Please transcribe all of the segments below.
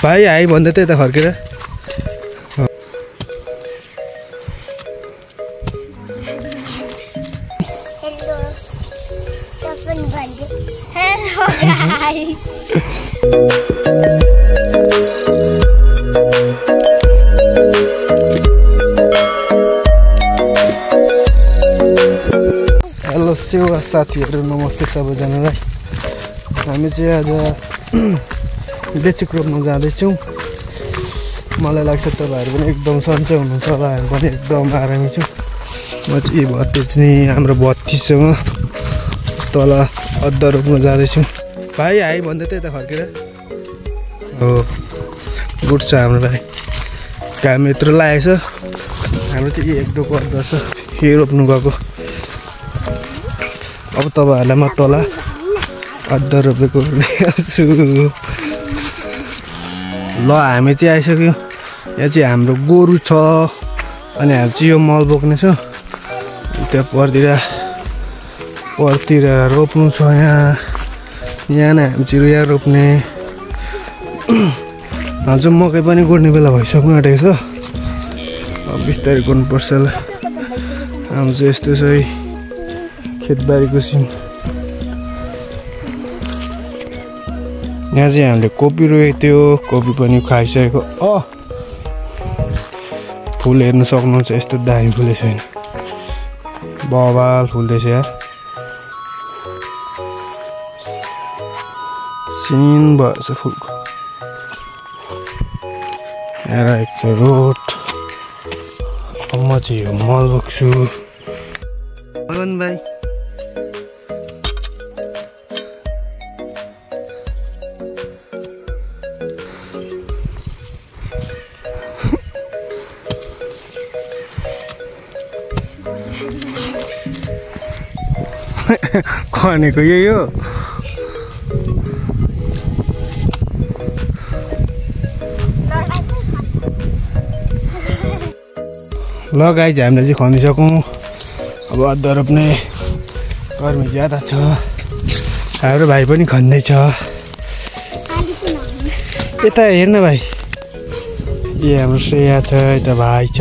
भाइ आइ भन्दै त यता फर्केर हेलो सेवा साथीहरू, नमस्ते सबैजनालाई। हामी चाहिँ आज बेचिक रोप्न जाँदैछौँ। मलाई लाग्छ तपाईँहरू पनि एकदम सन्चै हुनुहुन्छ होला, हामी पनि एकदम आरामी छौँ। म चाहिँ भतिजनी हाम्रो भतिजसँग तल अदुवा रोप्न जाँदैछौँ। भाइ आइ भन्दै त यता फर्केर हो गुड छ हाम्रो भाइ। घाम यत्रो लागेको छ, हाम्रो चाहिँ एक डोको अदुवा छ, यही रोप्नु गएको। अब तपाईँहरूलाई म तल अदुवा रोपेको देखाउँछु। ल हामी चाहिँ आइसक्यो। यहाँ चाहिँ हाम्रो गोरु छ अनि हामी चाहिँ यो मल बोक्ने छ। त्यहाँ परतिर रोप्नु छ। यहाँ नै हामी चाहिँ यहाँ रोप्ने। हामी चाहिँ मकै पनि गोड्ने बेला भइसक्नु आँटेको छ। अब बिस्तारै गर्नुपर्छ ल। हामी चाहिँ यस्तो छ है खेतबारीको सिन। यहाँ चाहिँ हामीले कोपी रोपेको थियो, कोपी पनि खाइसकेको। फुल हेर्नु सक्नुहुन्छ, यस्तो दामी फुलेको छैन, बवाल फुल्दैछ यार। सिन भएछ फुलको। यहाँ राखेको छ रोड। अब म चाहिँ यो मल बोक्छु। भगवान भाइ भनेको यही हो। ल गाइज हामीले चाहिँ खनिसकौँ। अब अदुवा रोप्ने गर्मी ज्यादा छ। हाम्रो भाइ पनि खन्दैछ। यता हेर्न भाइ, ए हाम्रो श्रेया छ, यता भाइ छ।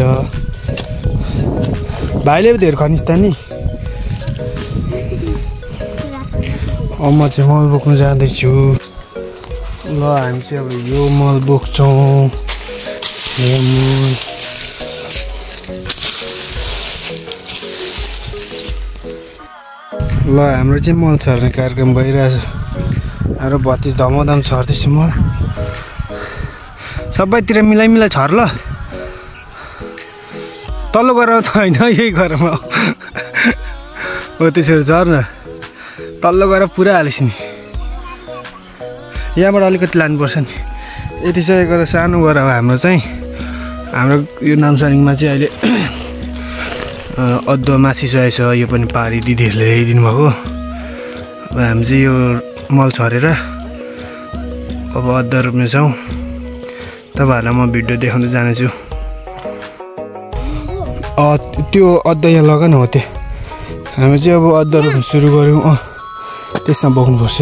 भाइले पो धेरै खनिस् त नि। अब म चाहिँ मल बोक्नु जाँदैछु। ल हामी चाहिँ अब यो मल बोक्छौँ। ल हाम्रो चाहिँ मल छर्ने कार्यक्रम भइरहेछ। हाम्रो भतिज धमाधम छर्दैछु मल। सबैतिर मिलाइ छर ल। तल्लो गएर त होइन, यही गरमा हो त्यसरी झर न। तल्लो गएर पुरा हालिस् नि। यहाँबाट अलिकति लानुपर्छ नि। यति चाहिँ गरेर सानो गएर हाम्रो चाहिँ हाम्रो यो नामसारिङमा चाहिँ अहिले अदुवा मासिसकेको छ। यो पनि पारी दिदीहरूले ल्याइदिनु भएको। अब हामी चाहिँ यो मल छरेर अब अदुवा रोप्नेछौँ। तपाईँहरूलाई म भिडियो देखाउँदै जानेछु। त्यो अदुवा यहाँ लगाउनु हो। त्यो हामी चाहिँ अब अदुवा रोप्नु सुरु गऱ्यौँ। त्यसमा बोक्नुपर्छ।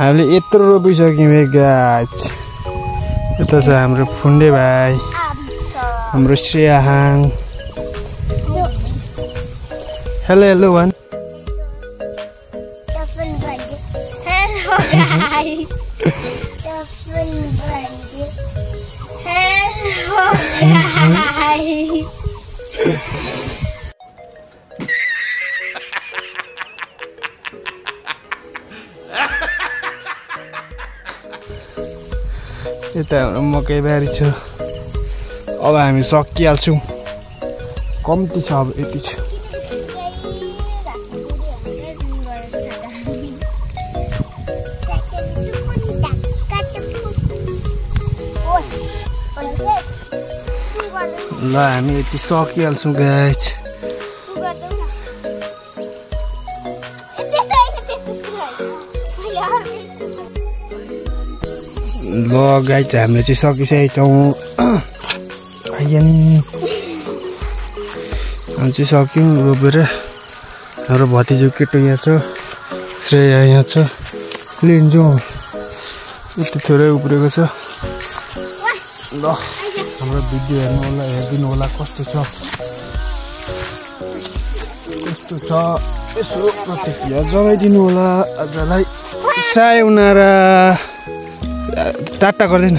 हामीले यत्रो रोपिसक्यौँ गाइस। यता छ हाम्रो फुन्डे भाइ, हाम्रो श्रेयाहाङ। हेलो हेलो भन्। यता हाम्रो मकै बारी छ। अब हामी सकिहाल्छौँ, कम्ती छ अब यति छ। ल हामी यति सकिहाल्छौँ गाइस। ल गाइस हामीले चाहिँ सकिसकेका छौँ। हामी चाहिँ सक्यौँ रोपेर। हाम्रो भतिजो केटो यहाँ छ, श्रेया यहाँ छ। लिन्छौँ यति थोरै उब्रेको छ। ल हाम्रो भिडियो हेरिदिनु होला कस्तो छ यसो प्रतिक्रिया जनाइदिनु होला। आजलाई सायौनारा, टाटा गर्दैन।